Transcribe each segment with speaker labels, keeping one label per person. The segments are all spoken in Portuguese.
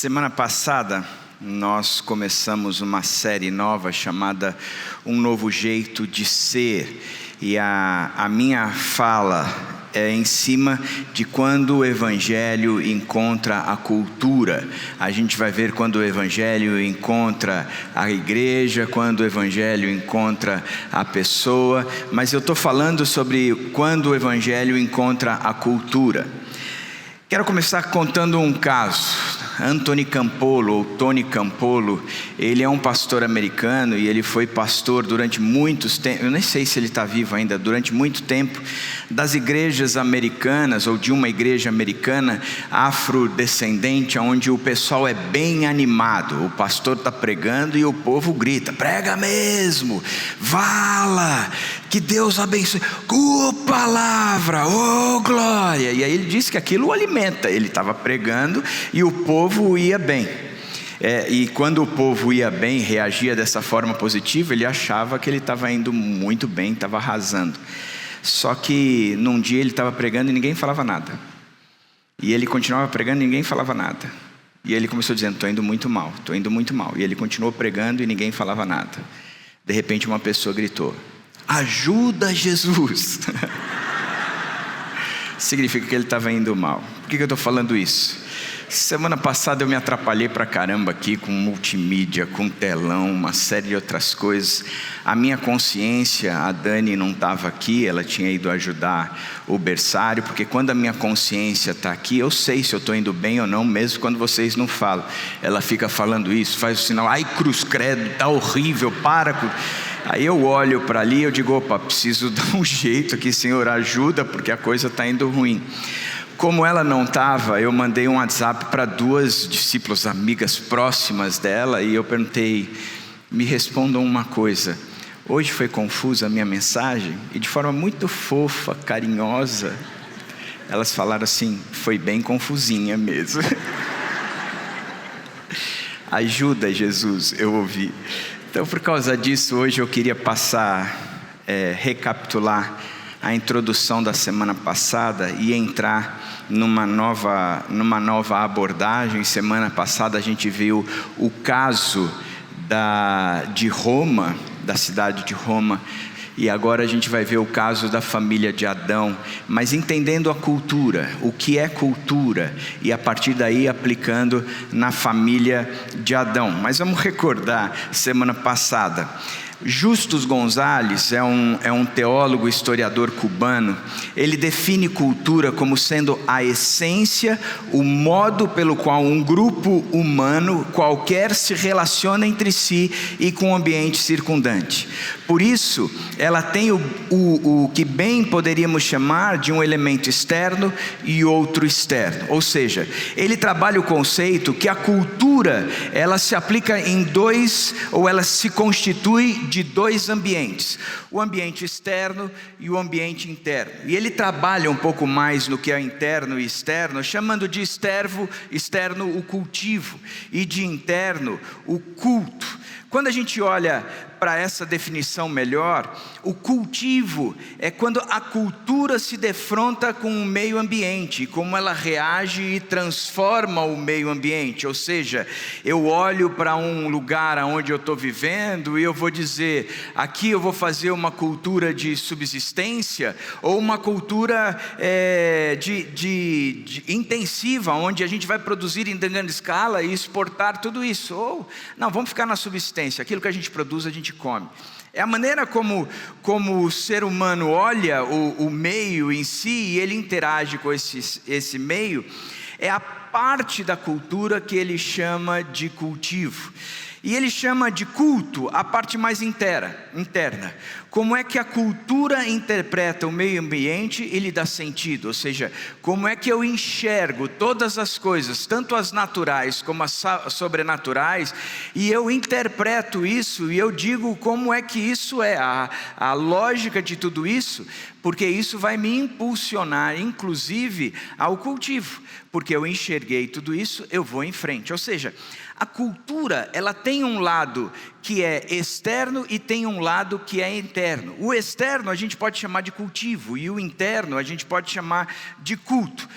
Speaker 1: Semana passada nós começamos uma série nova chamada Um Novo Jeito de Ser, e a minha fala é em cima de quando o Evangelho encontra a cultura. A gente vai ver quando o Evangelho encontra a igreja, quando o Evangelho encontra a pessoa, mas eu estou falando sobre quando o Evangelho encontra a cultura. Quero começar contando um caso. Anthony Campolo, ou Tony Campolo, ele é um pastor americano e ele foi pastor durante muitos tempos, eu nem sei se ele está vivo ainda, durante muito tempo, das igrejas americanas, ou de uma igreja americana afrodescendente, onde o pessoal é bem animado. O pastor está pregando e o povo grita: prega mesmo, vala, que Deus abençoe, palavra, glória. E aí ele disse que aquilo o alimenta. Ele estava pregando e o povo ia bem. E quando o povo ia bem, reagia dessa forma positiva, ele achava que ele estava indo muito bem, estava arrasando. Só que num dia ele estava pregando e ninguém falava nada. E ele continuava pregando e ninguém falava nada. E ele começou dizendo: estou indo muito mal, estou indo muito mal. E ele continuou pregando e ninguém falava nada. De repente uma pessoa gritou: ajuda, Jesus! Significa que ele estava indo mal. Por que eu estou falando isso? Semana passada eu me atrapalhei pra caramba aqui com multimídia, com telão, uma série de outras coisas. A minha consciência, a Dani não estava aqui, ela tinha ido ajudar o berçário, porque quando a minha consciência está aqui, eu sei se eu estou indo bem ou não, mesmo quando vocês não falam. Ela fica falando isso, faz o sinal: ai, cruz credo, está horrível, para com... Aí eu olho para ali e eu digo: opa, preciso dar um jeito aqui, Senhor, ajuda, porque a coisa está indo ruim. Como ela não estava, eu mandei um WhatsApp para duas discípulas, amigas próximas dela, e eu perguntei: me respondam uma coisa, hoje foi confusa a minha mensagem? E de forma muito fofa, carinhosa, elas falaram assim: foi bem confusinha mesmo. Ajuda, Jesus, eu ouvi. Então, por causa disso, hoje eu queria recapitular a introdução da semana passada e entrar numa nova abordagem. Semana passada a gente viu o caso de Roma, da cidade de Roma, e agora a gente vai ver o caso da família de Adão, mas entendendo a cultura, o que é cultura, e a partir daí aplicando na família de Adão. Mas vamos recordar semana passada. Justus Gonzalez é um teólogo, historiador cubano. Ele define cultura como sendo a essência, o modo pelo qual um grupo humano qualquer se relaciona entre si e com o ambiente circundante. Por isso, ela tem o que bem poderíamos chamar de um elemento externo e outro externo. Ou seja, ele trabalha o conceito que a cultura, ela se aplica em dois, ou ela se constitui de dois ambientes: o ambiente externo e o ambiente interno. E ele trabalha um pouco mais no que é interno e externo, chamando de externo o cultivo, e de interno o culto. Quando a gente olha para essa definição melhor, o cultivo é quando a cultura se defronta com o meio ambiente, como ela reage e transforma o meio ambiente. Ou seja, eu olho para um lugar onde eu estou vivendo e eu vou dizer: aqui eu vou fazer uma cultura de subsistência, ou uma cultura de intensiva, onde a gente vai produzir em grande escala e exportar tudo isso. Ou não, vamos ficar na subsistência, aquilo que a gente produz a gente come. É a maneira como o ser humano olha o meio em si, e ele interage com esse meio. É a parte da cultura que ele chama de cultivo. E ele chama de culto a parte mais interna. Como é que a cultura interpreta o meio ambiente e lhe dá sentido? Ou seja, como é que eu enxergo todas as coisas, tanto as naturais como as sobrenaturais, e eu interpreto isso e eu digo como é que isso é, a lógica de tudo isso, porque isso vai me impulsionar, inclusive, ao cultivo. Porque eu enxerguei tudo isso, eu vou em frente. Ou seja, a cultura, ela tem um lado que é externo e tem um lado que é interno. O externo a gente pode chamar de cultivo, e o interno a gente pode chamar de culto.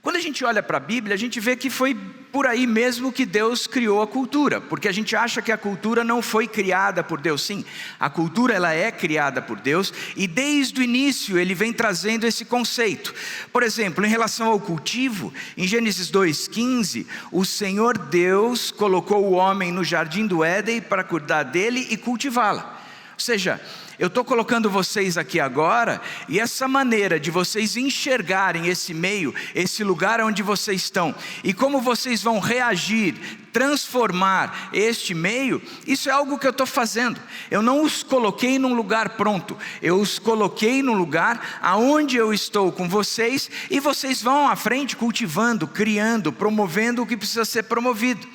Speaker 1: Quando a gente olha para a Bíblia, a gente vê que foi por aí mesmo que Deus criou a cultura, porque a gente acha que a cultura não foi criada por Deus. Sim, a cultura ela é criada por Deus, e desde o início Ele vem trazendo esse conceito. Por exemplo, em relação ao cultivo, em Gênesis 2,15, o Senhor Deus colocou o homem no jardim do Éden para cuidar dele e cultivá-la. Ou seja, eu estou colocando vocês aqui agora, e essa maneira de vocês enxergarem esse meio, esse lugar onde vocês estão, e como vocês vão reagir, transformar este meio, isso é algo que eu estou fazendo. Eu não os coloquei num lugar pronto, eu os coloquei num lugar aonde eu estou com vocês, e vocês vão à frente cultivando, criando, promovendo o que precisa ser promovido.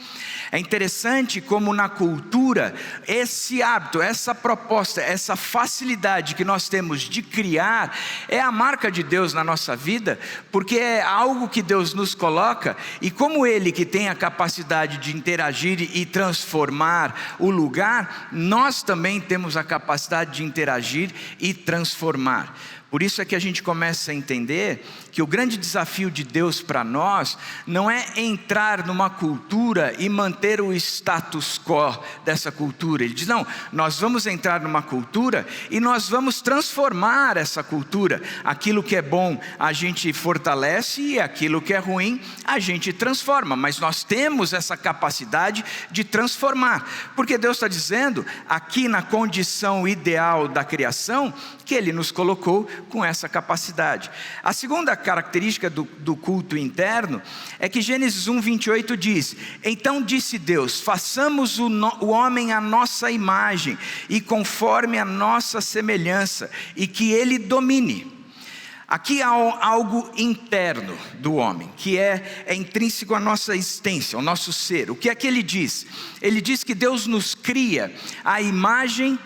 Speaker 1: É interessante como na cultura, esse hábito, essa proposta, essa facilidade que nós temos de criar, é a marca de Deus na nossa vida, porque é algo que Deus nos coloca, e como Ele que tem a capacidade de interagir e transformar o lugar, nós também temos a capacidade de interagir e transformar. Por isso é que a gente começa a entender que o grande desafio de Deus para nós não é entrar numa cultura e manter o status quo dessa cultura. Ele diz, não, nós vamos entrar numa cultura e nós vamos transformar essa cultura. Aquilo que é bom a gente fortalece, e aquilo que é ruim a gente transforma. Mas nós temos essa capacidade de transformar, porque Deus está dizendo aqui na condição ideal da criação, que Ele nos colocou com essa capacidade. A segunda característica do culto interno é que Gênesis 1:28 diz, então disse Deus, façamos o homem à nossa imagem e conforme a nossa semelhança, e que ele domine. Aqui há algo interno do homem, que é intrínseco à nossa existência, ao nosso ser. O que é que ele diz? Ele diz que Deus nos cria à imagem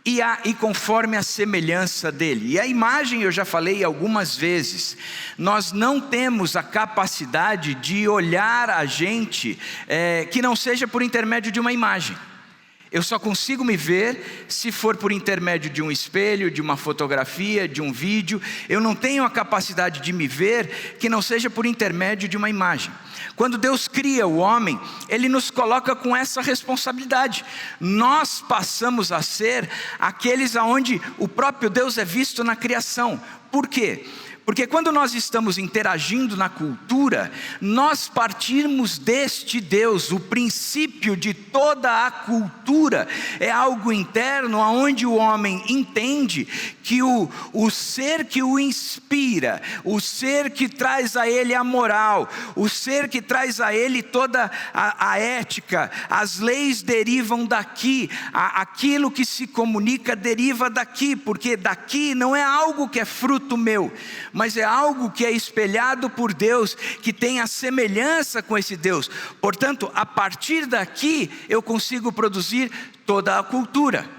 Speaker 1: e conforme a semelhança dele. E a imagem, eu já falei algumas vezes, nós não temos a capacidade de olhar a gente que não seja por intermédio de uma imagem. Eu só consigo me ver se for por intermédio de um espelho, de uma fotografia, de um vídeo. Eu não tenho a capacidade de me ver que não seja por intermédio de uma imagem. Quando Deus cria o homem, Ele nos coloca com essa responsabilidade. Nós passamos a ser aqueles aonde o próprio Deus é visto na criação. Por quê? Porque quando nós estamos interagindo na cultura, nós partimos deste Deus. O princípio de toda a cultura é algo interno, onde o homem entende que o ser que o inspira, o ser que traz a ele a moral, o ser que traz a ele toda a ética, as leis derivam daqui, aquilo que se comunica deriva daqui, porque daqui não é algo que é fruto meu, mas é algo que é espelhado por Deus, que tem a semelhança com esse Deus. Portanto, a partir daqui eu consigo produzir toda a cultura,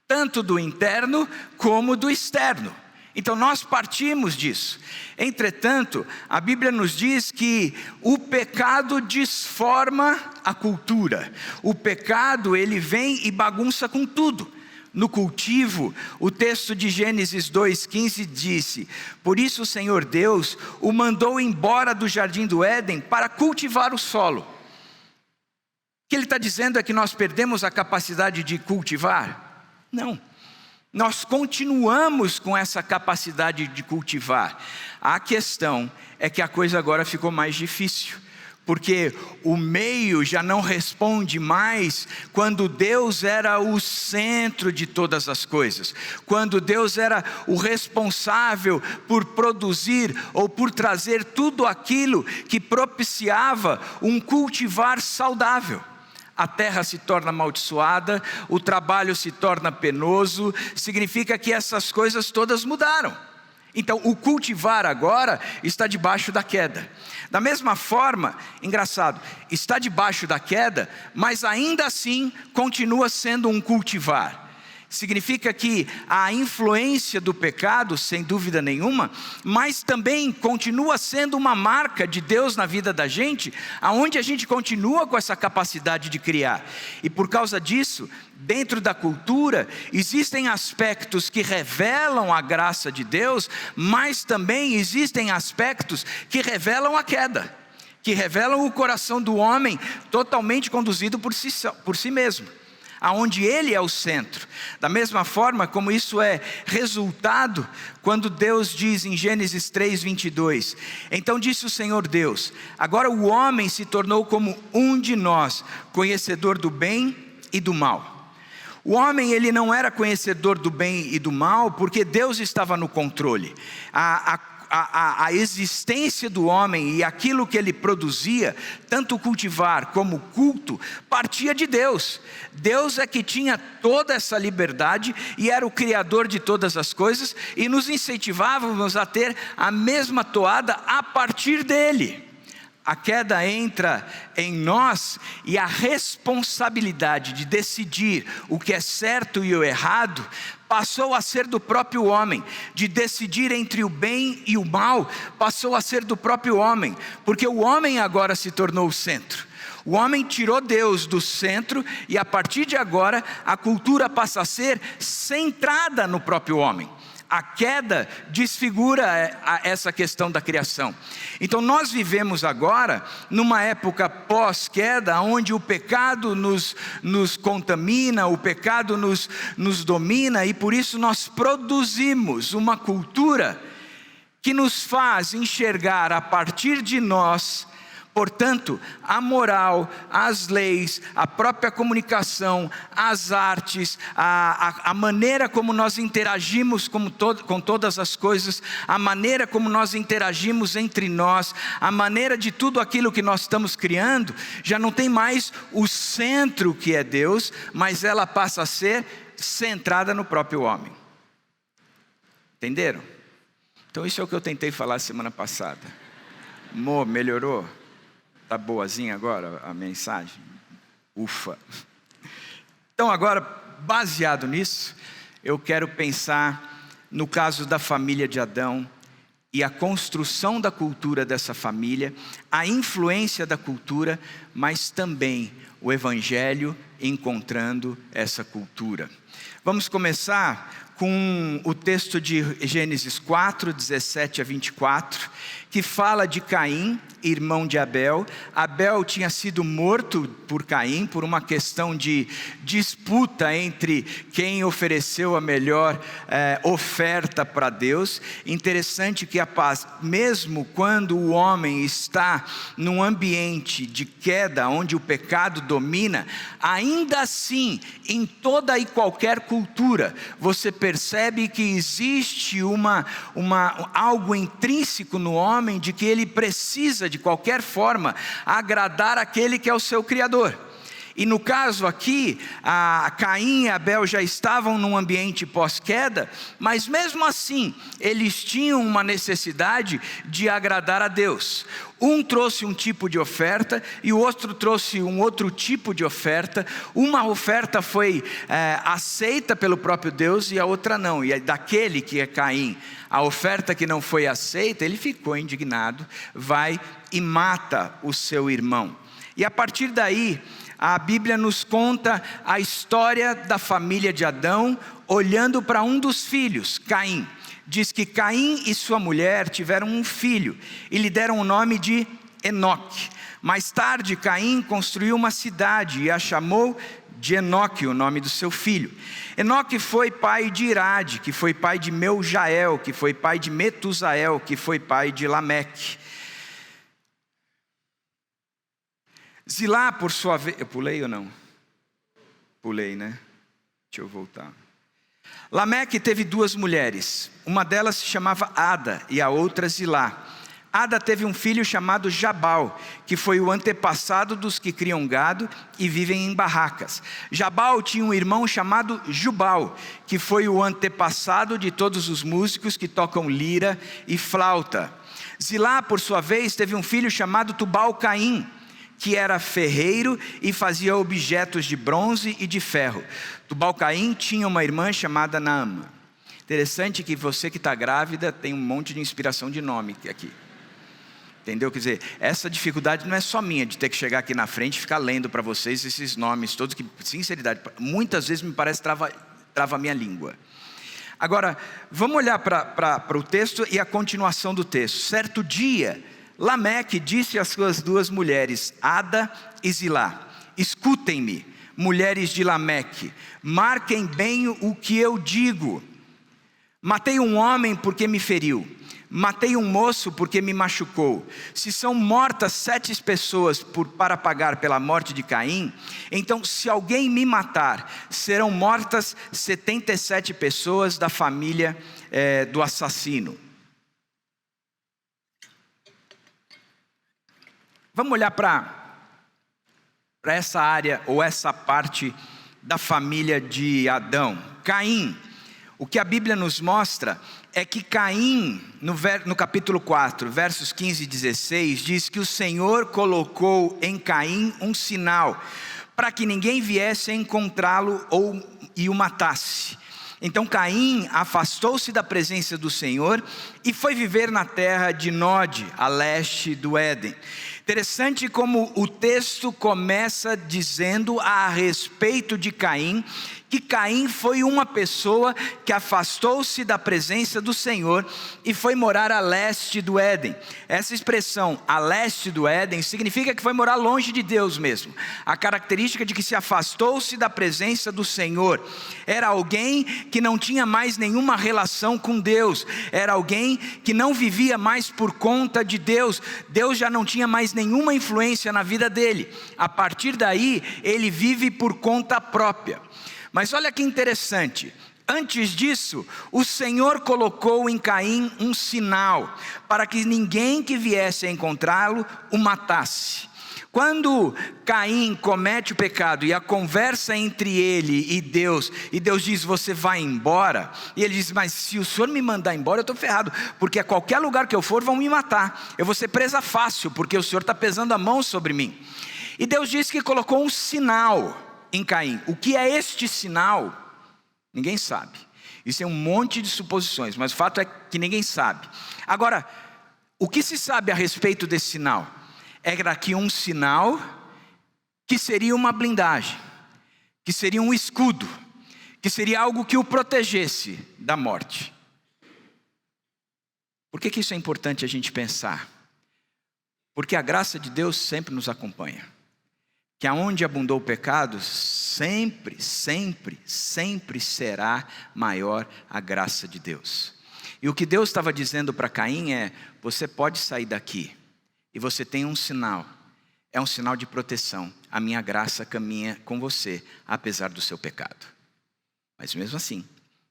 Speaker 1: tanto do interno como do externo. Então nós partimos disso. Entretanto, a Bíblia nos diz que o pecado desforma a cultura. O pecado, ele vem e bagunça com tudo. No cultivo, o texto de Gênesis 2,15 disse, por isso o Senhor Deus o mandou embora do jardim do Éden para cultivar o solo. O que ele está dizendo é que nós perdemos a capacidade de cultivar? Não, nós continuamos com essa capacidade de cultivar. A questão é que a coisa agora ficou mais difícil, porque o meio já não responde mais quando Deus era o centro de todas as coisas, quando Deus era o responsável por produzir ou por trazer tudo aquilo que propiciava um cultivar saudável. A terra se torna amaldiçoada, o trabalho se torna penoso, significa que essas coisas todas mudaram. Então o cultivar agora está debaixo da queda. Da mesma forma, engraçado, está debaixo da queda, mas ainda assim continua sendo um cultivar. Significa que a influência do pecado, sem dúvida nenhuma, mas também continua sendo uma marca de Deus na vida da gente, aonde a gente continua com essa capacidade de criar. E por causa disso, dentro da cultura, existem aspectos que revelam a graça de Deus, mas também existem aspectos que revelam a queda, que revelam o coração do homem totalmente conduzido por si mesmo, aonde ele é o centro. Da mesma forma como isso é resultado quando Deus diz em Gênesis 3:22, então disse o Senhor Deus, agora o homem se tornou como um de nós, conhecedor do bem e do mal. O homem, ele não era conhecedor do bem e do mal, porque Deus estava no controle. A existência do homem e aquilo que ele produzia, tanto cultivar como culto, partia de Deus. Deus é que tinha toda essa liberdade e era o criador de todas as coisas, e nos incentivávamos a ter a mesma toada a partir dele. A queda entra em nós e a responsabilidade de decidir o que é certo e o errado passou a ser do próprio homem. De decidir entre o bem e o mal passou a ser do próprio homem, porque o homem agora se tornou o centro. O homem tirou Deus do centro e a partir de agora a cultura passa a ser centrada no próprio homem. A queda desfigura essa questão da criação. Então nós vivemos agora numa época pós-queda, onde o pecado nos contamina, o pecado nos domina, e por isso nós produzimos uma cultura que nos faz enxergar a partir de nós, portanto, a moral, as leis, a própria comunicação, as artes, a maneira como nós interagimos com todas as coisas, a maneira como nós interagimos entre nós, a maneira de tudo aquilo que nós estamos criando, já não tem mais o centro que é Deus, mas ela passa a ser centrada no próprio homem. Entenderam? Então isso é o que eu tentei falar semana passada. Amor, melhorou? Está boazinha agora a mensagem? Ufa! Então agora, baseado nisso, eu quero pensar no caso da família de Adão e a construção da cultura dessa família, a influência da cultura, mas também o Evangelho encontrando essa cultura. Vamos começar com o texto de Gênesis 4, 17 a 24, que fala de Caim, irmão de Abel. Abel tinha sido morto por Caim, por uma questão de disputa entre quem ofereceu a melhor oferta para Deus. Interessante que mesmo quando o homem está num ambiente de queda, onde o pecado domina, ainda assim, em toda e qualquer cultura, você percebe que existe algo intrínseco no homem, de que ele precisa de qualquer forma agradar aquele que é o seu Criador. E no caso aqui, Caim e Abel já estavam num ambiente pós-queda, mas mesmo assim, eles tinham uma necessidade de agradar a Deus. Um trouxe um tipo de oferta e o outro trouxe um outro tipo de oferta. Uma oferta foi aceita pelo próprio Deus e a outra não. E daquele que é Caim, a oferta que não foi aceita, ele ficou indignado, vai e mata o seu irmão. E a partir daí, a Bíblia nos conta a história da família de Adão, olhando para um dos filhos, Caim. Diz que Caim e sua mulher tiveram um filho e lhe deram o nome de Enoque. Mais tarde, Caim construiu uma cidade e a chamou de Enoque, o nome do seu filho. Enoque foi pai de Irade, que foi pai de Meujael, que foi pai de Metusael, que foi pai de Lameque. Zilá, por sua vez... Eu pulei ou não? Pulei, né? Deixa eu voltar. Lameque teve duas mulheres. Uma delas se chamava Ada e a outra Zilá. Ada teve um filho chamado Jabal, que foi o antepassado dos que criam gado e vivem em barracas. Jabal tinha um irmão chamado Jubal, que foi o antepassado de todos os músicos que tocam lira e flauta. Zilá, por sua vez, teve um filho chamado Tubal-Caim, que era ferreiro e fazia objetos de bronze e de ferro. Tubal-Caim tinha uma irmã chamada Naama. Interessante que você que está grávida tem um monte de inspiração de nome aqui. Entendeu? Quer dizer, essa dificuldade não é só minha, de ter que chegar aqui na frente e ficar lendo para vocês esses nomes todos, que, sinceridade, muitas vezes me parece trava a minha língua. Agora, vamos olhar para o texto e a continuação do texto. Certo dia, Lameque disse às suas duas mulheres, Ada e Zilá: escutem-me, mulheres de Lameque, marquem bem o que eu digo. Matei um homem porque me feriu. Matei um moço porque me machucou. Se são mortas 7 pessoas para pagar pela morte de Caim, então se alguém me matar, serão mortas 77 pessoas da família do assassino. Vamos olhar para essa área ou essa parte da família de Adão. Caim. O que a Bíblia nos mostra é que Caim, no capítulo 4, versos 15 e 16, diz que o Senhor colocou em Caim um sinal, para que ninguém viesse a encontrá-lo e o matasse. Então Caim afastou-se da presença do Senhor e foi viver na terra de Nod, a leste do Éden. Interessante como o texto começa dizendo a respeito de Caim, que Caim foi uma pessoa que afastou-se da presença do Senhor e foi morar a leste do Éden. Essa expressão, a leste do Éden, significa que foi morar longe de Deus mesmo. A característica de que se afastou-se da presença do Senhor. Era alguém que não tinha mais nenhuma relação com Deus. Era alguém que não vivia mais por conta de Deus. Deus já não tinha mais nenhuma influência na vida dele. A partir daí, ele vive por conta própria. Mas olha que interessante, antes disso, o Senhor colocou em Caim um sinal, para que ninguém que viesse a encontrá-lo o matasse. Quando Caim comete o pecado e a conversa entre ele e Deus diz, você vai embora, e ele diz, mas se o Senhor me mandar embora eu estou ferrado, porque a qualquer lugar que eu for vão me matar, eu vou ser presa fácil, porque o Senhor está pesando a mão sobre mim. E Deus disse que colocou um sinal em Caim. O que é este sinal? Ninguém sabe. Isso é um monte de suposições, mas o fato é que ninguém sabe. Agora, o que se sabe a respeito desse sinal? Era que um sinal que seria uma blindagem, que seria um escudo, que seria algo que o protegesse da morte. Por que isso é importante a gente pensar? Porque a graça de Deus sempre nos acompanha. Que aonde abundou o pecado, sempre será maior a graça de Deus. E o que Deus estava dizendo para Caim é, você pode sair daqui, e você tem um sinal, é um sinal de proteção, a minha graça caminha com você, apesar do seu pecado. Mas mesmo assim,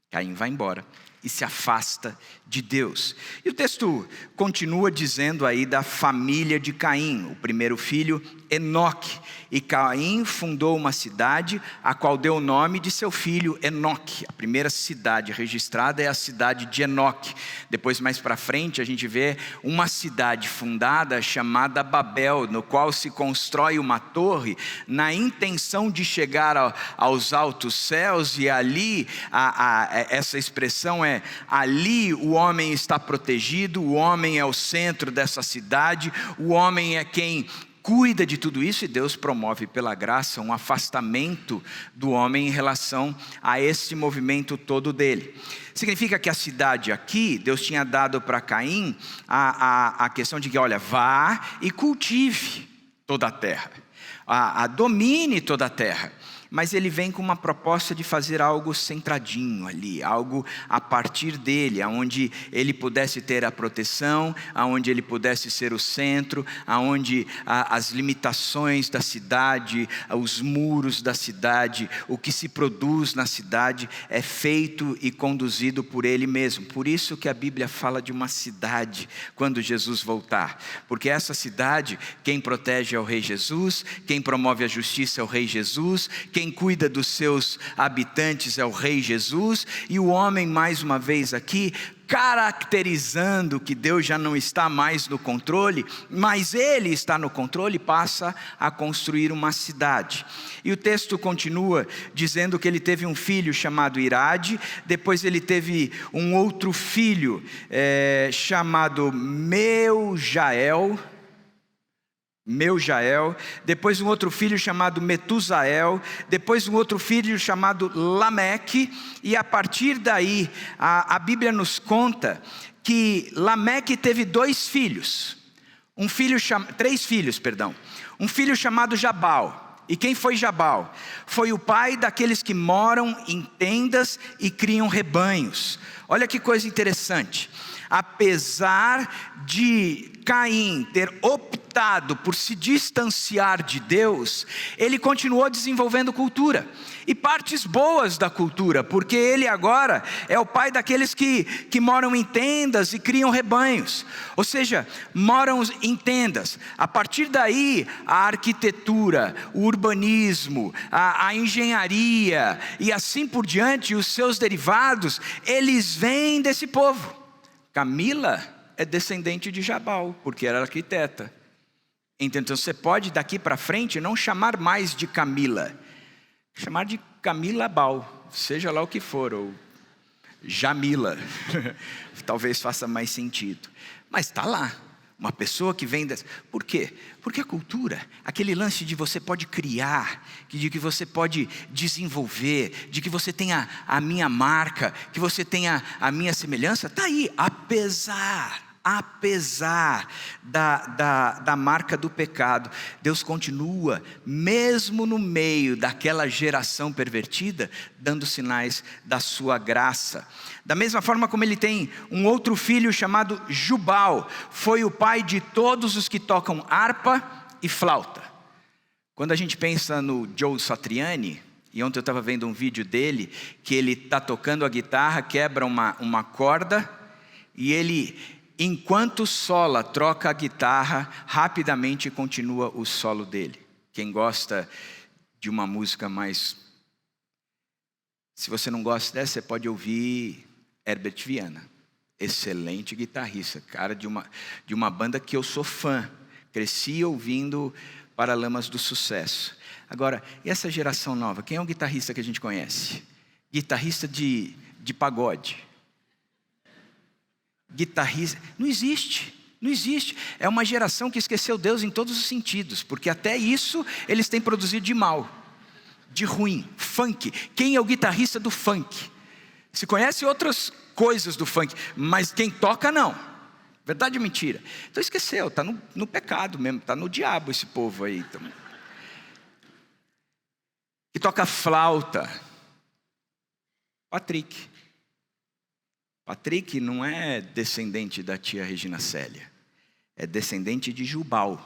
Speaker 1: Caim vai embora e se afasta de Deus. E o texto continua dizendo aí da família de Caim, o primeiro filho, Enoque. E Caim fundou uma cidade, a qual deu o nome de seu filho Enoque. A primeira cidade registrada é a cidade de Enoque. Depois, mais para frente, a gente vê uma cidade fundada chamada Babel, no qual se constrói uma torre, na intenção de chegar aos altos céus, e ali, essa expressão é, ali o homem está protegido, o homem é o centro dessa cidade, o homem é quem cuida de tudo isso, e Deus promove pela graça um afastamento do homem em relação a esse movimento todo dele. Significa que a cidade aqui, Deus tinha dado para Caim a questão de que, olha, vá e cultive toda a terra, domine toda a terra. Mas ele vem com uma proposta de fazer algo centradinho ali, algo a partir dele, aonde ele pudesse ter a proteção, aonde ele pudesse ser o centro, aonde as limitações da cidade, os muros da cidade, o que se produz na cidade é feito e conduzido por ele mesmo. Por isso que a Bíblia fala de uma cidade quando Jesus voltar, porque essa cidade, quem protege é o Rei Jesus, quem promove a justiça é o Rei Jesus, quem cuida dos seus habitantes é o Rei Jesus, e o homem, mais uma vez aqui, caracterizando que Deus já não está mais no controle, mas Ele está no controle, passa a construir uma cidade. E o texto continua dizendo que ele teve um filho chamado Irade, depois ele teve um outro filho chamado Meujael, depois um outro filho chamado Metusael, depois um outro filho chamado Lameque, e a partir daí a Bíblia nos conta que Lameque teve três filhos, um filho chamado Jabal. E quem foi Jabal? Foi o pai daqueles que moram em tendas e criam rebanhos. Olha que coisa interessante. Apesar de Caim ter optado por se distanciar de Deus, ele continuou desenvolvendo cultura, e partes boas da cultura, porque ele agora é o pai daqueles que moram em tendas e criam rebanhos, ou seja, moram em tendas. A partir daí, a arquitetura, o urbanismo, a engenharia e assim por diante, os seus derivados, eles vêm desse povo. Camila é descendente de Jabal, porque era arquiteta. Então você pode daqui para frente não chamar mais de Camila, chamar de Camila Bal, seja lá o que for, ou Jamila, talvez faça mais sentido. Mas está lá, uma pessoa que vem dessa. Por quê? Porque a cultura, aquele lance de você pode criar, de que você pode desenvolver, de que você tenha a minha marca, que você tenha a minha semelhança, está aí, apesar da marca do pecado, Deus continua, mesmo no meio daquela geração pervertida, dando sinais da sua graça. Da mesma forma como ele tem um outro filho chamado Jubal, foi o pai de todos os que tocam harpa e flauta. Quando a gente pensa no Joe Satriani, e ontem eu estava vendo um vídeo dele, que ele está tocando a guitarra, quebra uma corda, e ele, enquanto sola, troca a guitarra, rapidamente continua o solo dele. Quem gosta de uma música mais... Se você não gosta dessa, você pode ouvir Herbert Viana, excelente guitarrista, cara de uma banda que eu sou fã, cresci ouvindo Paralamas do Sucesso. Agora, e essa geração nova, quem é um guitarrista que a gente conhece? Guitarrista de pagode. Guitarrista, não existe, é uma geração que esqueceu Deus em todos os sentidos, porque até isso eles têm produzido de mal, de ruim. Funk, quem é o guitarrista do funk? Se conhece outras coisas do funk, mas quem toca não, verdade ou mentira? Então esqueceu, está no pecado mesmo, está no diabo esse povo aí. Então, que toca flauta, Patrick não é descendente da tia Regina Célia, é descendente de Jubal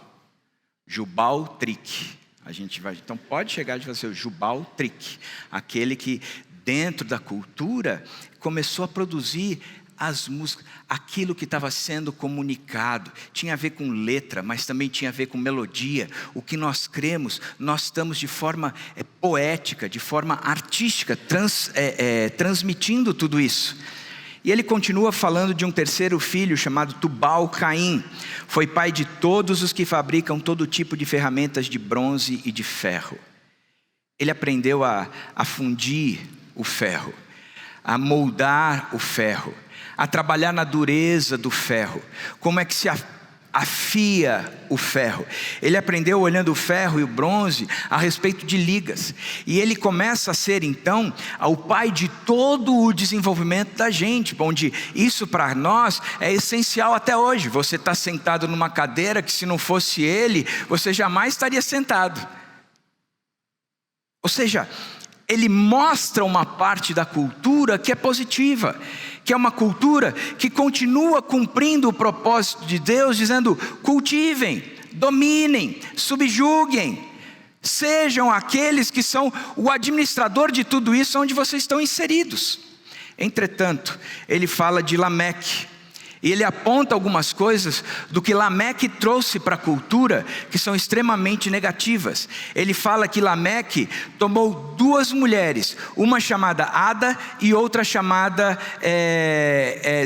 Speaker 1: Trick. A gente vai, então pode chegar de você, o Jubal Trick, aquele que dentro da cultura começou a produzir as músicas, aquilo que estava sendo comunicado, tinha a ver com letra, mas também tinha a ver com melodia. O que nós cremos, nós estamos de forma poética, de forma artística, transmitindo tudo isso. E ele continua falando de um terceiro filho chamado Tubal-Caim. Foi pai de todos os que fabricam todo tipo de ferramentas de bronze e de ferro. Ele aprendeu a fundir o ferro, a moldar o ferro, a trabalhar na dureza do ferro. Como é que se afia o ferro? Ele aprendeu olhando o ferro e o bronze a respeito de ligas, e ele começa a ser então o pai de todo o desenvolvimento da gente, onde isso para nós é essencial até hoje. Você está sentado numa cadeira que, se não fosse ele, você jamais estaria sentado. Ou seja, ele mostra uma parte da cultura que é positiva, que é uma cultura que continua cumprindo o propósito de Deus, dizendo: cultivem, dominem, subjuguem, sejam aqueles que são o administrador de tudo isso onde vocês estão inseridos. Entretanto, ele fala de Lameque. E ele aponta algumas coisas do que Lameque trouxe para a cultura que são extremamente negativas. Ele fala que Lameque tomou duas mulheres, uma chamada Ada e outra chamada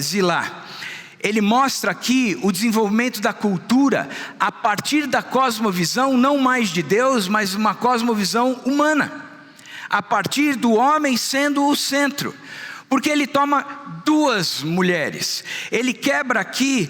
Speaker 1: Zilá. Ele mostra aqui o desenvolvimento da cultura a partir da cosmovisão não mais de Deus, mas uma cosmovisão humana, a partir do homem sendo o centro. Porque ele toma duas mulheres. Ele quebra aqui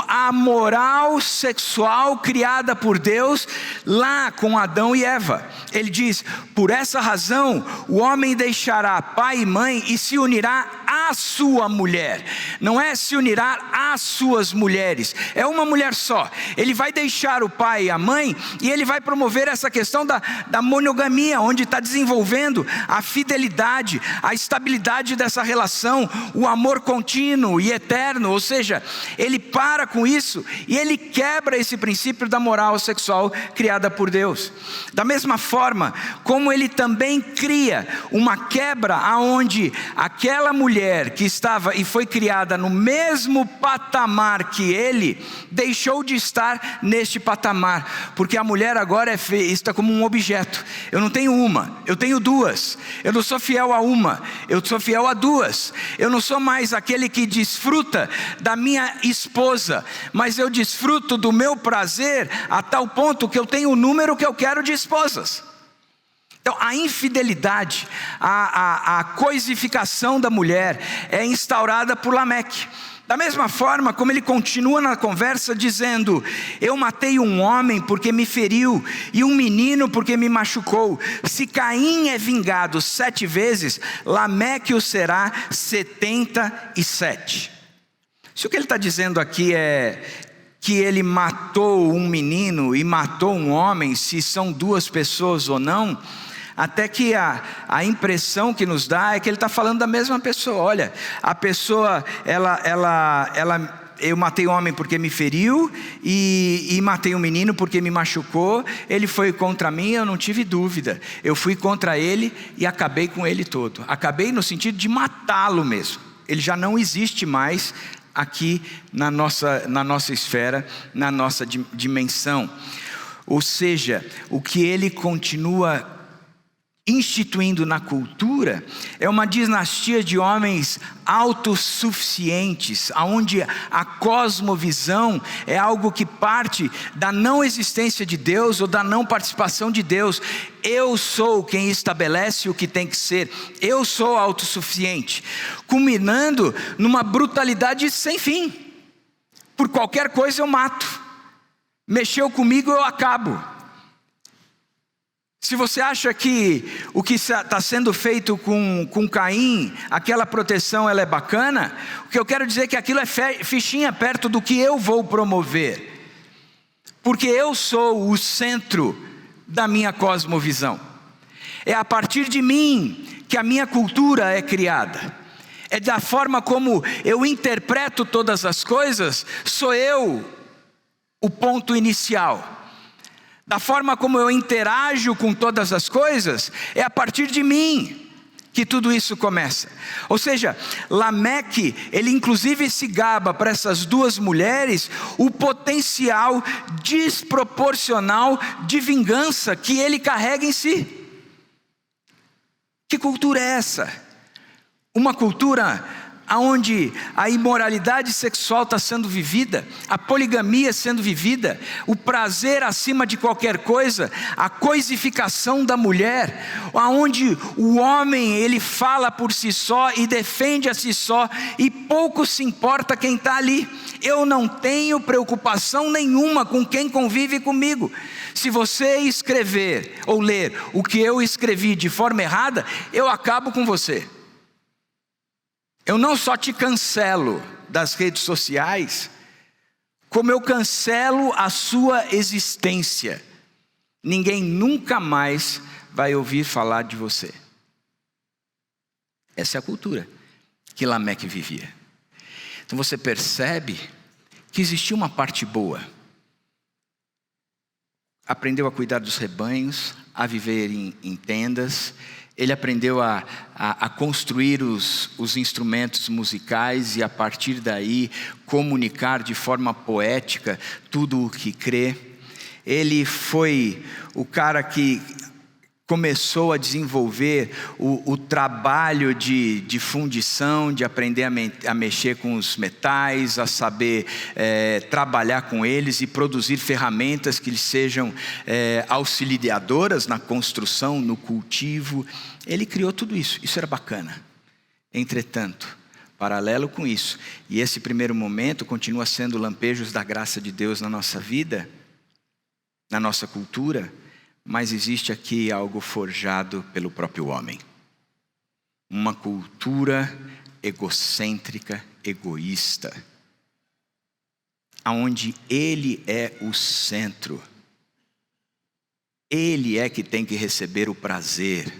Speaker 1: a moral sexual criada por Deus lá com Adão e Eva. Ele diz: por essa razão o homem deixará pai e mãe e se unirá à sua mulher. Não é se unirá às suas mulheres, é uma mulher só. Ele vai deixar o pai e a mãe e ele vai promover essa questão da monogamia, onde está desenvolvendo a fidelidade, a estabilidade dessa relação, o amor contínuo e eterno. Ou seja, ele para com isso e ele quebra esse princípio da moral sexual criada por Deus. Da mesma forma como ele também cria uma quebra aonde aquela mulher que estava e foi criada no mesmo patamar que ele, deixou de estar neste patamar, porque a mulher agora é vista como um objeto. Eu não tenho uma, eu tenho duas. Eu não sou fiel a uma, eu sou fiel a duas. Eu não sou mais aquele que desfruta da minha esposa, mas eu desfruto do meu prazer a tal ponto que eu tenho o número que eu quero de esposas. Então a infidelidade, a coisificação da mulher é instaurada por Lameque. Da mesma forma como ele continua na conversa dizendo: eu matei um homem porque me feriu e um menino porque me machucou. Se Caim é vingado 7 vezes, Lameque o será 77. Se o que ele está dizendo aqui é que ele matou um menino e matou um homem, se são duas pessoas ou não, até que a impressão que nos dá é que ele está falando da mesma pessoa. Olha, a pessoa, eu matei um homem porque me feriu e matei um menino porque me machucou. Ele foi contra mim, eu não tive dúvida. Eu fui contra ele e acabei com ele todo. Acabei no sentido de matá-lo mesmo. Ele já não existe mais aqui na nossa esfera, na nossa dimensão. Ou seja, o que ele continua instituindo na cultura é uma dinastia de homens autossuficientes, onde a cosmovisão é algo que parte da não existência de Deus ou da não participação de Deus. Eu sou quem estabelece o que tem que ser, eu sou autossuficiente, culminando numa brutalidade sem fim. Por qualquer coisa eu mato, mexeu comigo eu acabo. Se você acha que o que está sendo feito com Caim, aquela proteção ela é bacana, o que eu quero dizer é que aquilo é fichinha perto do que eu vou promover, porque eu sou o centro da minha cosmovisão. É a partir de mim que a minha cultura é criada. É da forma como eu interpreto todas as coisas, sou eu o ponto inicial. Da forma como eu interajo com todas as coisas, é a partir de mim que tudo isso começa. Ou seja, Lameque, ele inclusive se gaba para essas duas mulheres o potencial desproporcional de vingança que ele carrega em si. Que cultura é essa? Uma cultura onde a imoralidade sexual está sendo vivida, a poligamia sendo vivida, o prazer acima de qualquer coisa, a coisificação da mulher, onde o homem ele fala por si só e defende a si só e pouco se importa quem está ali. Eu não tenho preocupação nenhuma com quem convive comigo. Se você escrever ou ler o que eu escrevi de forma errada, eu acabo com você. Eu não só te cancelo das redes sociais, como eu cancelo a sua existência. Ninguém nunca mais vai ouvir falar de você. Essa é a cultura que Lameque vivia. Então você percebe que existia uma parte boa. aprendeu a cuidar dos rebanhos, a viver em tendas. Ele aprendeu a construir os instrumentos musicais e a partir daí comunicar de forma poética tudo o que crê. Ele foi o cara que começou a desenvolver o trabalho de fundição, de aprender a mexer com os metais, a saber trabalhar com eles e produzir ferramentas que lhes sejam auxiliadoras na construção, no cultivo. Ele criou tudo isso, isso era bacana. Entretanto, paralelo com isso, e esse primeiro momento continua sendo lampejos da graça de Deus na nossa vida, na nossa cultura, mas existe aqui algo forjado pelo próprio homem. Uma cultura egocêntrica, egoísta, aonde ele é o centro. Ele é que tem que receber o prazer.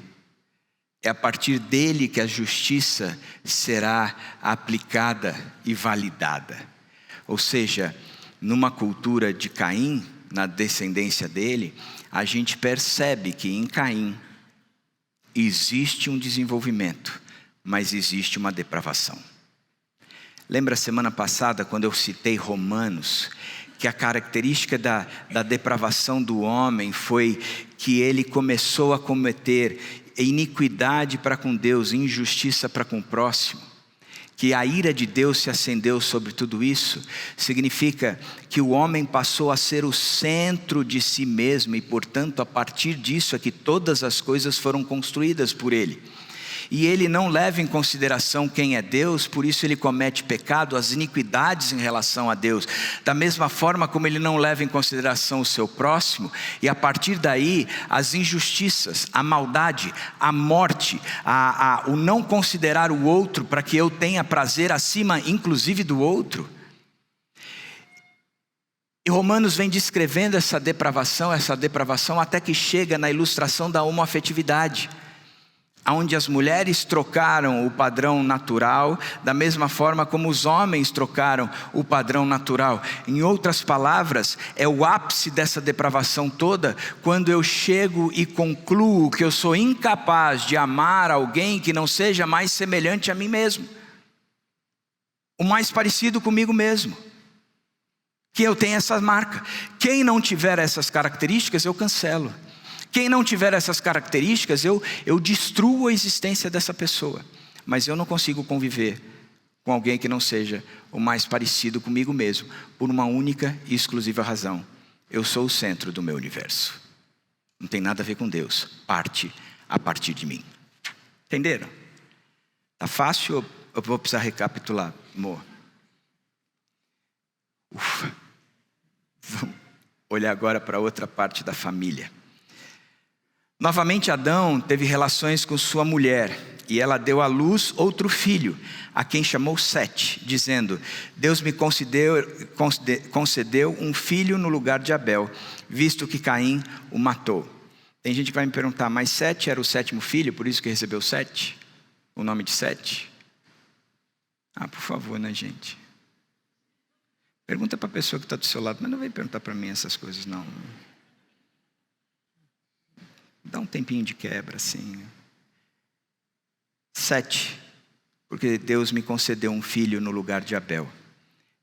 Speaker 1: É a partir dele que a justiça será aplicada e validada. Ou seja, numa cultura de Caim, na descendência dele, a gente percebe que em Caim existe um desenvolvimento, mas existe uma depravação. Lembra a semana passada, quando eu citei Romanos, que a característica da depravação do homem foi que ele começou a cometer iniquidade para com Deus, injustiça para com o próximo? Que a ira de Deus se acendeu sobre tudo isso, significa que o homem passou a ser o centro de si mesmo e, portanto, a partir disso é que todas as coisas foram construídas por ele. E ele não leva em consideração quem é Deus, por isso ele comete pecado, as iniquidades em relação a Deus. Da mesma forma como ele não leva em consideração o seu próximo, e a partir daí as injustiças, a maldade, a morte, o não considerar o outro para que eu tenha prazer acima inclusive do outro. E Romanos vem descrevendo essa depravação até que chega na ilustração da homoafetividade, onde as mulheres trocaram o padrão natural, da mesma forma como os homens trocaram o padrão natural. Em outras palavras, é o ápice dessa depravação toda, quando eu chego e concluo que eu sou incapaz de amar alguém que não seja mais semelhante a mim mesmo, o mais parecido comigo mesmo, que eu tenha essa marca. Quem não tiver essas características, eu cancelo. Quem não tiver essas características, eu destruo a existência dessa pessoa. Mas eu não consigo conviver com alguém que não seja o mais parecido comigo mesmo, por uma única e exclusiva razão: eu sou o centro do meu universo. Não tem nada a ver com Deus, parte a partir de mim. Entenderam? Tá fácil ou eu vou precisar recapitular, amor? Ufa. Vamos olhar agora para outra parte da família. Novamente Adão teve relações com sua mulher, e ela deu à luz outro filho, a quem chamou Sete, dizendo: Deus me concedeu um filho no lugar de Abel, visto que Caim o matou. Tem gente que vai me perguntar: mas Sete era o sétimo filho, por isso que recebeu Sete? O nome de Sete? Por favor, né, gente? Pergunta para a pessoa que está do seu lado, mas não vem perguntar para mim essas coisas, não. Dá um tempinho de quebra, assim. 7, porque Deus me concedeu um filho no lugar de Abel,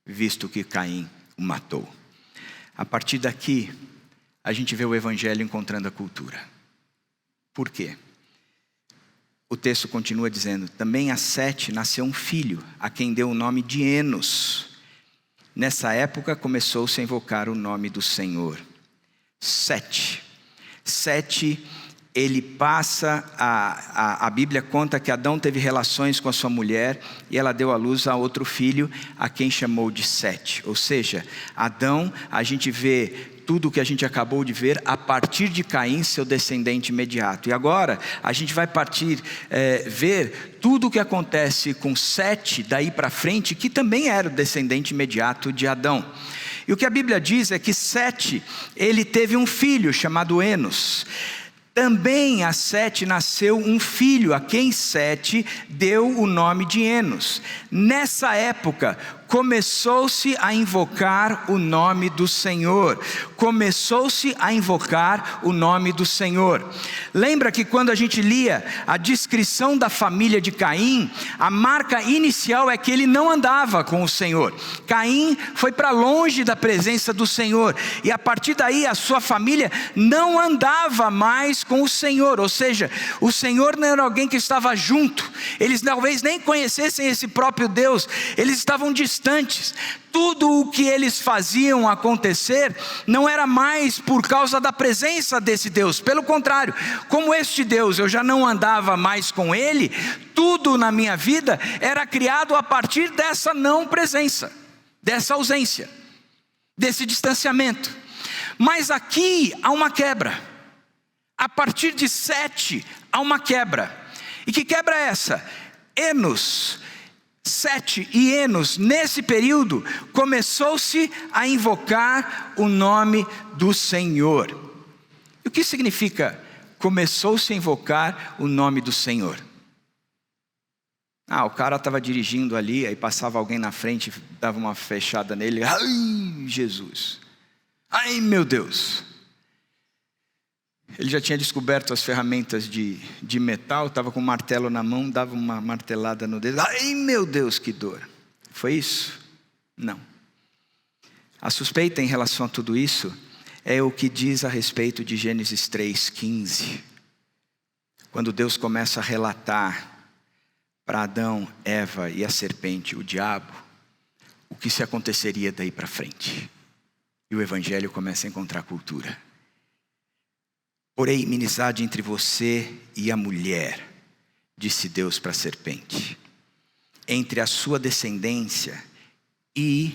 Speaker 1: visto que Caim o matou. A partir daqui, a gente vê o evangelho encontrando a cultura. Por quê? O texto continua dizendo: também a Sete nasceu um filho, a quem deu o nome de Enos. Nessa época começou-se a invocar o nome do Senhor. Sete, ele passa, a Bíblia conta que Adão teve relações com a sua mulher e ela deu à luz a outro filho, a quem chamou de Sete. Ou seja, Adão, a gente vê tudo o que a gente acabou de ver a partir de Caim, seu descendente imediato. E agora a gente vai ver tudo o que acontece com Sete daí para frente, que também era o descendente imediato de Adão. E o que a Bíblia diz é que Sete, ele teve um filho chamado Enos. Também a Sete nasceu um filho, a quem Sete deu o nome de Enos. Nessa época começou-se a invocar o nome do Senhor. Começou-se a invocar o nome do Senhor. Lembra que quando a gente lia a descrição da família de Caim, a marca inicial é que ele não andava com o Senhor. Caim foi para longe da presença do Senhor, e a partir daí a sua família não andava mais com o Senhor, ou seja, o Senhor não era alguém que estava junto. Eles talvez nem conhecessem esse próprio Deus, eles estavam distantes. Tudo o que eles faziam acontecer não era mais por causa da presença desse Deus, pelo contrário, como este Deus eu já não andava mais com ele, tudo na minha vida era criado a partir dessa não presença, dessa ausência, desse distanciamento. Mas aqui há uma quebra. A partir de 7 há uma quebra. E que quebra é essa? Enos, 7 e Enos, nesse período, começou-se a invocar o nome do Senhor. E o que significa começou-se a invocar o nome do Senhor? O cara estava dirigindo ali, aí passava alguém na frente, dava uma fechada nele. Ai, Jesus! Ai, meu Deus! Ele já tinha descoberto as ferramentas de metal, estava com um martelo na mão, dava uma martelada no dedo. Ai, meu Deus, que dor! Foi isso? Não. A suspeita em relação a tudo isso é o que diz a respeito de Gênesis 3:15. Quando Deus começa a relatar para Adão, Eva e a serpente, o diabo, o que se aconteceria daí para frente. E o evangelho começa a encontrar cultura. Porém, inimizade entre você e a mulher, disse Deus para a serpente, entre a sua descendência e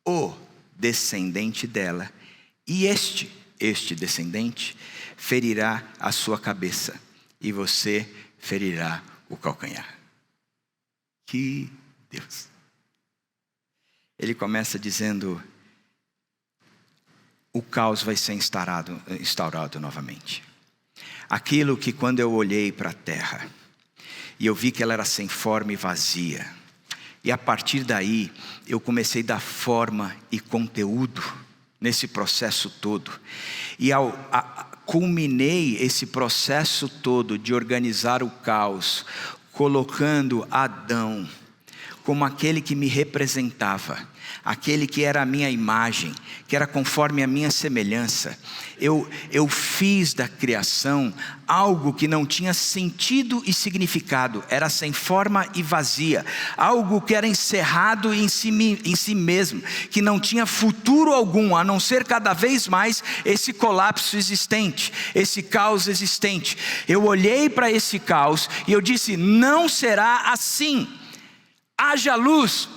Speaker 1: o descendente dela, e este descendente ferirá a sua cabeça, e você ferirá o calcanhar. Que Deus! Ele começa dizendo: o caos vai ser instaurado novamente. Aquilo que quando eu olhei para a terra, e eu vi que ela era sem forma e vazia, e a partir daí eu comecei a dar forma e conteúdo nesse processo todo, e culminei esse processo todo de organizar o caos, colocando Adão como aquele que me representava, aquele que era a minha imagem, que era conforme a minha semelhança. Eu fiz da criação algo que não tinha sentido e significado, era sem forma e vazia, algo que era encerrado em si mesmo, que não tinha futuro algum, a não ser cada vez mais esse colapso existente, esse caos existente. Eu olhei para esse caos e eu disse: não será assim. Haja luz,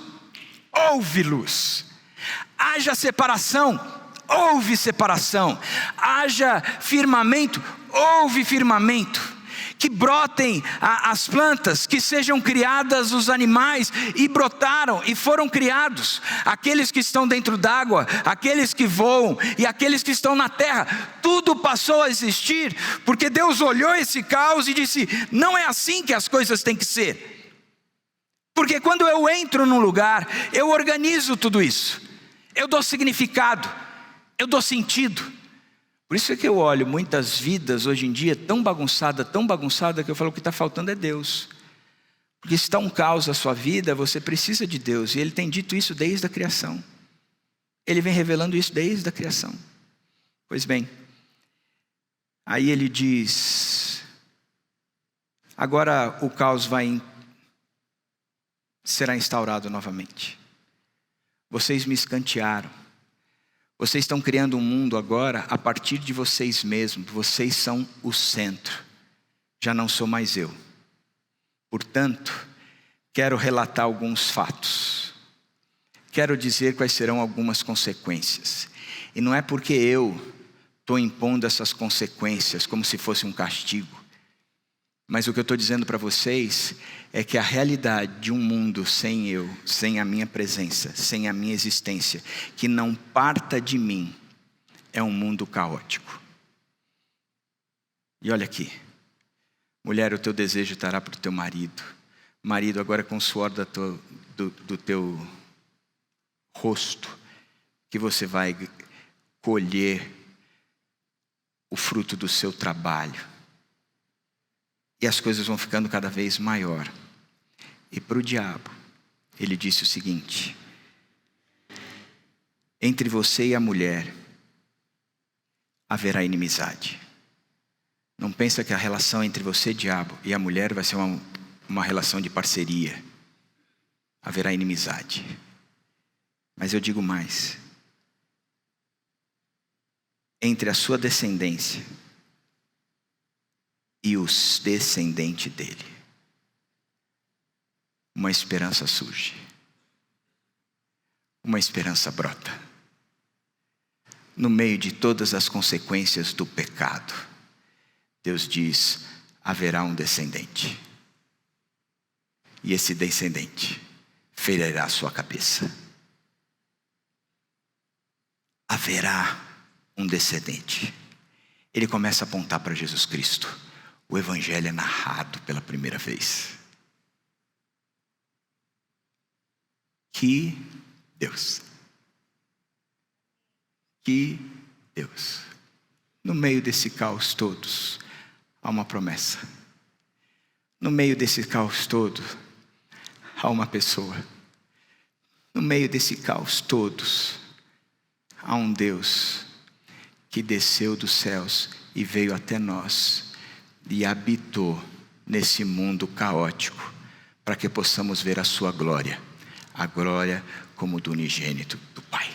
Speaker 1: houve luz. Haja separação, houve separação. Haja firmamento, houve firmamento. Que brotem as plantas, que sejam criadas os animais, e brotaram e foram criados. Aqueles que estão dentro d'água, aqueles que voam e aqueles que estão na terra, tudo passou a existir, porque Deus olhou esse caos e disse: não é assim que as coisas têm que ser. Porque quando eu entro num lugar, eu organizo tudo isso, eu dou significado, eu dou sentido. Por isso é que eu olho muitas vidas hoje em dia tão bagunçada, que eu falo: o que está faltando é Deus. Porque se está um caos na sua vida, você precisa de Deus, e Ele tem dito isso desde a criação. Ele vem revelando isso desde a criação. Pois bem, aí Ele diz: agora o caos será instaurado novamente. Vocês me escantearam. Vocês estão criando um mundo agora a partir de vocês mesmos. Vocês são o centro. Já não sou mais eu. Portanto, quero relatar alguns fatos. Quero dizer quais serão algumas consequências. E não é porque eu estou impondo essas consequências como se fosse um castigo. Mas o que eu estou dizendo para vocês é que a realidade de um mundo sem eu, sem a minha presença, sem a minha existência, que não parta de mim, é um mundo caótico. E olha aqui, mulher, o teu desejo estará para o teu marido. Marido, agora com o suor do rosto que você vai colher o fruto do seu trabalho. E as coisas vão ficando cada vez maior. E para o diabo, ele disse o seguinte: entre você e a mulher haverá inimizade. Não pensa que a relação entre você, diabo, e a mulher vai ser uma relação de parceria. Haverá inimizade. Mas eu digo mais: entre a sua descendência e os descendentes dele, uma esperança surge. Uma esperança brota. No meio de todas as consequências do pecado, Deus diz: haverá um descendente. E esse descendente ferirá a sua cabeça. Haverá um descendente. Ele começa a apontar para Jesus Cristo. O evangelho é narrado pela primeira vez. Que Deus. Que Deus. No meio desse caos todo, há uma promessa. No meio desse caos todo, há uma pessoa. No meio desse caos todo, há um Deus que desceu dos céus e veio até nós e habitou nesse mundo caótico para que possamos ver a sua glória, a glória como do unigênito do Pai.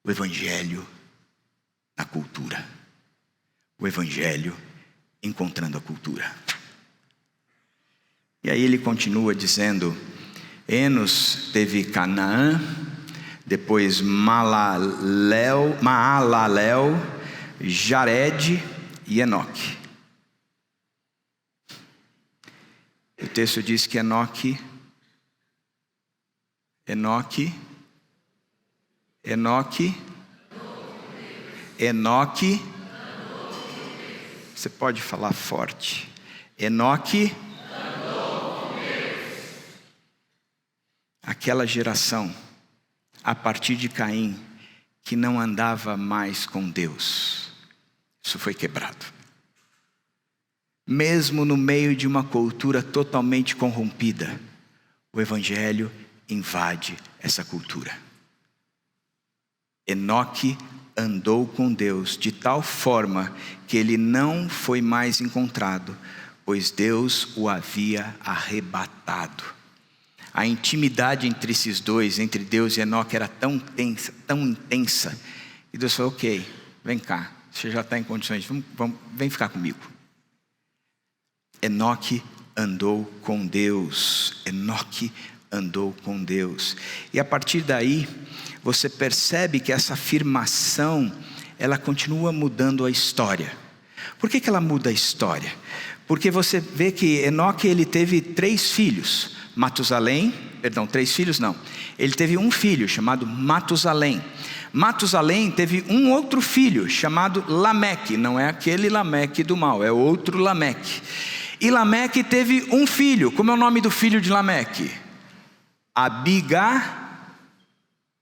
Speaker 1: O evangelho na cultura, o evangelho encontrando a cultura. E aí ele continua dizendo: Enos teve Canaã, depois Maalalel, Jared e Enoque. O texto diz que Enoque, você pode falar forte. Enoque, aquela geração, a partir de Caim, que não andava mais com Deus, isso foi quebrado. Mesmo no meio de uma cultura totalmente corrompida, o evangelho invade essa cultura. Enoque andou com Deus de tal forma que ele não foi mais encontrado, pois Deus o havia arrebatado. A intimidade entre esses dois, entre Deus e Enoque, era tão intensa, e Deus falou: ok, vem cá, você já está em condições, vem ficar comigo. Enoque andou com Deus. Enoque andou com Deus. E a partir daí, você percebe que essa afirmação, ela continua mudando a história. Por que ela muda a história? Porque você vê que Enoque, ele teve 3 filhos. Ele teve um filho chamado Matusalém. Matusalém teve um outro filho chamado Lameque. Não é aquele Lameque do mal, é outro Lameque. E Lameque teve um filho. Como é o nome do filho de Lameque?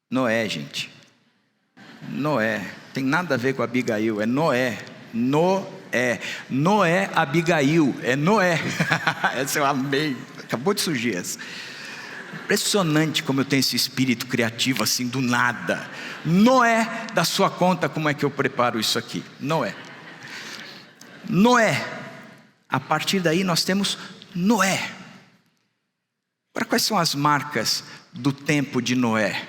Speaker 1: Noé, gente. Noé. Tem nada a ver com Abigail, é Noé. Noé, Abigail, é Noé. Essa eu amei. Acabou de surgir essa. Impressionante como eu tenho esse espírito criativo assim do nada. Noé, da sua conta, como é que eu preparo isso aqui? Noé. A partir daí nós temos Noé. Agora, quais são as marcas do tempo de Noé?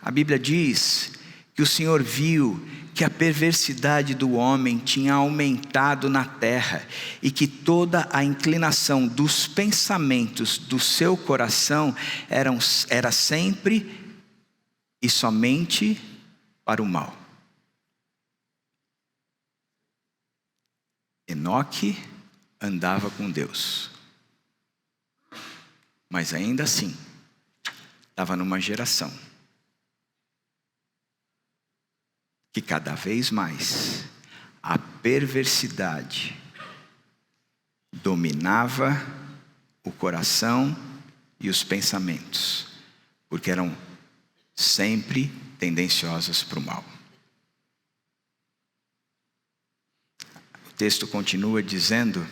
Speaker 1: A Bíblia diz que o Senhor viu que a perversidade do homem tinha aumentado na terra e que toda a inclinação dos pensamentos do seu coração era sempre e somente para o mal. Enoque andava com Deus, mas ainda assim estava numa geração que cada vez mais a perversidade dominava o coração e os pensamentos. porque eram sempre tendenciosas para o mal. O texto continua dizendo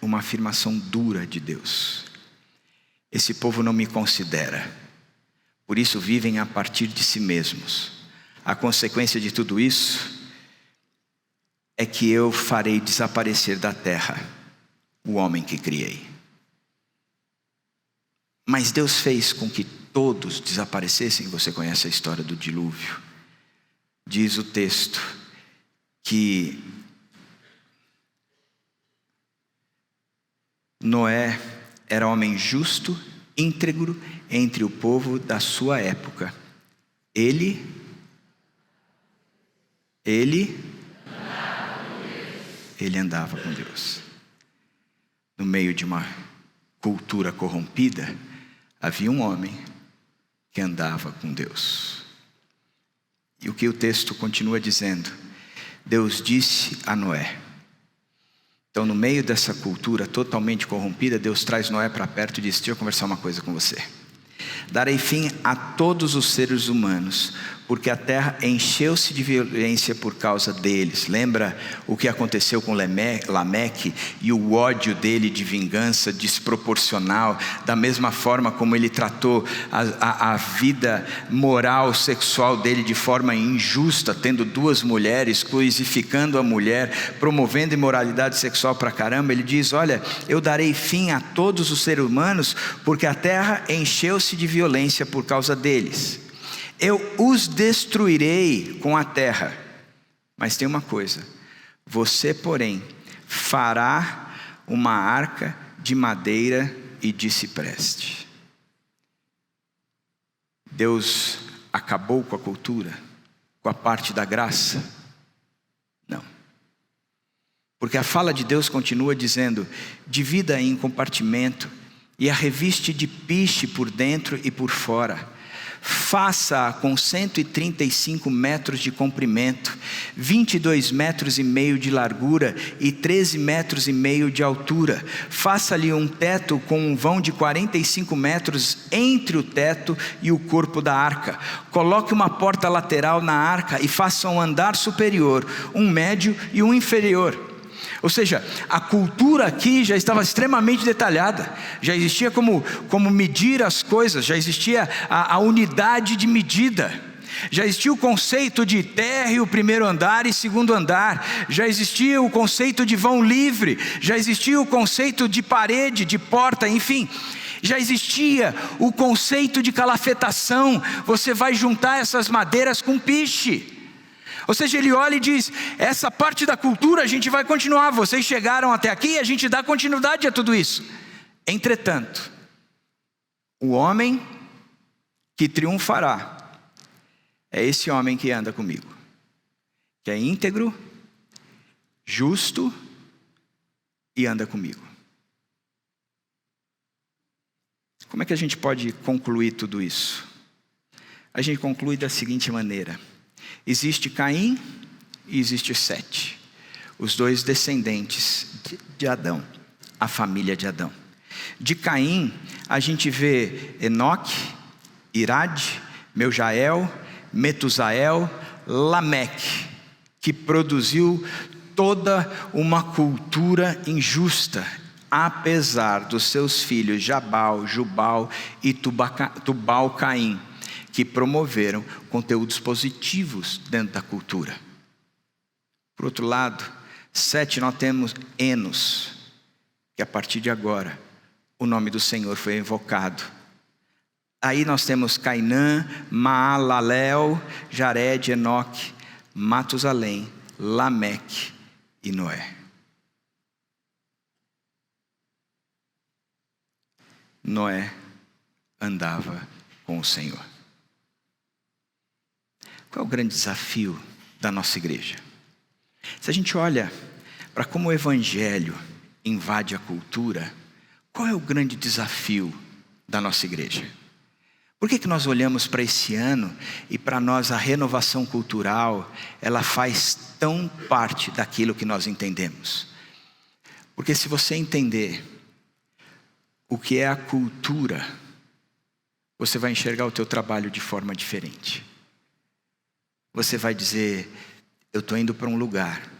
Speaker 1: uma afirmação dura de Deus: esse povo não me considera, por isso vivem a partir de si mesmos. A consequência de tudo isso é que eu farei desaparecer da terra o homem que criei. Mas Deus fez com que todos desaparecessem. Você conhece a história do dilúvio. Diz o texto que Noé era homem justo, íntegro entre o povo da sua época. Ele andava com Deus. No meio de uma cultura corrompida, havia um homem que andava com Deus. E o que o texto continua dizendo? Deus disse a Noé. Então, no meio dessa cultura totalmente corrompida, Deus traz Noé para perto e diz: deixa eu conversar uma coisa com você. Darei fim a todos os seres humanos, porque a terra encheu-se de violência por causa deles. Lembra o que aconteceu com Lameque e o ódio dele de vingança desproporcional, da mesma forma como ele tratou a vida moral, sexual dele de forma injusta, tendo duas mulheres, coisificando a mulher, promovendo imoralidade sexual pra caramba. Ele diz: olha, eu darei fim a todos os seres humanos, porque a terra encheu-se de violência por causa deles. Eu os destruirei com a terra. Mas tem uma coisa: você, porém, fará uma arca de madeira e de cipreste. Deus acabou com a cultura, com a parte da graça? Não. Porque a fala de Deus continua dizendo: divida em compartimento e a reviste de piche por dentro e por fora. Faça-a com 135 metros de comprimento, 22 metros e meio de largura e 13 metros e meio de altura. Faça-lhe um teto com um vão de 45 metros entre o teto e o corpo da arca. Coloque uma porta lateral na arca e faça um andar superior, um médio e um inferior. Ou seja, a cultura aqui já estava extremamente detalhada, já existia como medir as coisas, já existia a unidade de medida, já existia o conceito de térreo, primeiro andar e segundo andar, já existia o conceito de vão livre, já existia o conceito de parede, de porta, enfim, já existia o conceito de calafetação. Você vai juntar essas madeiras com piche. Ou seja, ele olha e diz: essa parte da cultura a gente vai continuar, vocês chegaram até aqui e a gente dá continuidade a tudo isso. Entretanto, o homem que triunfará é esse homem que anda comigo, que é íntegro, justo e anda comigo. Como é que a gente pode concluir tudo isso? A gente conclui da seguinte maneira: existe Caim e existe Sete, os dois descendentes de Adão, a família de Adão. De Caim a gente vê Enoque, Irade, Meujael, Metusael, Lameque, que produziu toda uma cultura injusta, apesar dos seus filhos Jabal, Jubal e Tubal-Caim, que promoveram conteúdos positivos dentro da cultura. Por outro lado, Sete, nós temos Enos, que a partir de agora o nome do Senhor foi invocado. Aí nós temos Cainã, Maalalel, Jared, Enoque, Matusalém, Lameque e Noé. Noé andava com o Senhor. Qual é o grande desafio da nossa igreja? Se a gente olha para como o evangelho invade a cultura, qual é o grande desafio da nossa igreja? Por que nós olhamos para esse ano e para nós a renovação cultural, ela faz tão parte daquilo que nós entendemos? Porque se você entender o que é a cultura, você vai enxergar o teu trabalho de forma diferente. Você vai dizer: eu estou indo para um lugar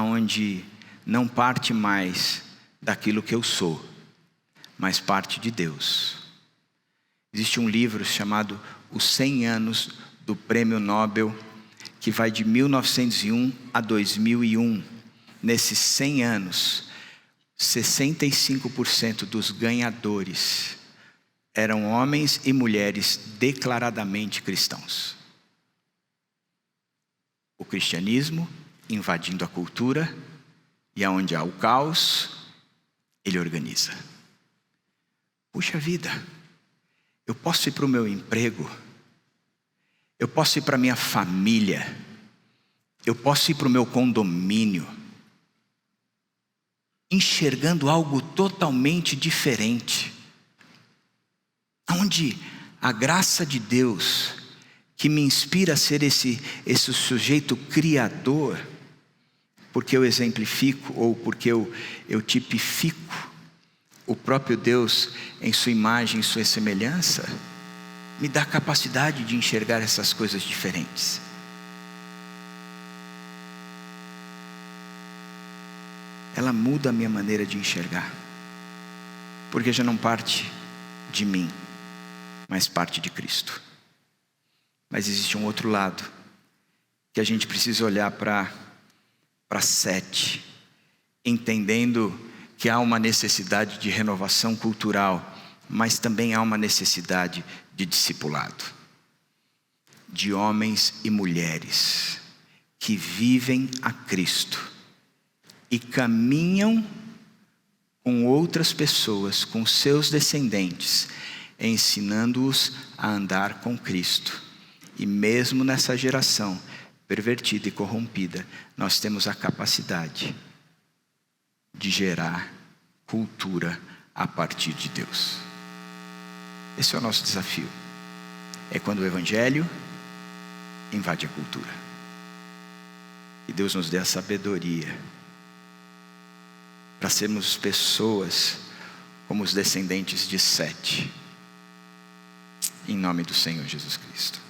Speaker 1: onde não parte mais daquilo que eu sou, mas parte de Deus. Existe um livro chamado Os 100 Anos do Prêmio Nobel, que vai de 1901 a 2001. Nesses 100 anos, 65% dos ganhadores eram homens e mulheres declaradamente cristãos. O cristianismo invadindo a cultura, e aonde há o caos, ele organiza. Puxa vida, eu posso ir para o meu emprego, eu posso ir para a minha família, eu posso ir para o meu condomínio, enxergando algo totalmente diferente, onde a graça de Deus, que me inspira a ser esse sujeito criador, porque eu exemplifico, ou porque eu tipifico o próprio Deus em sua imagem, em sua semelhança, me dá a capacidade de enxergar essas coisas diferentes. Ela muda a minha maneira de enxergar, porque já não parte de mim, mas parte de Cristo. Mas existe um outro lado, que a gente precisa olhar para 7, entendendo que há uma necessidade de renovação cultural, mas também há uma necessidade de discipulado, de homens e mulheres que vivem a Cristo e caminham com outras pessoas, com seus descendentes, ensinando-os a andar com Cristo. E mesmo nessa geração pervertida e corrompida, nós temos a capacidade de gerar cultura a partir de Deus. Esse é o nosso desafio. É quando o Evangelho invade a cultura. E Deus nos dê a sabedoria para sermos pessoas como os descendentes de Sete, em nome do Senhor Jesus Cristo.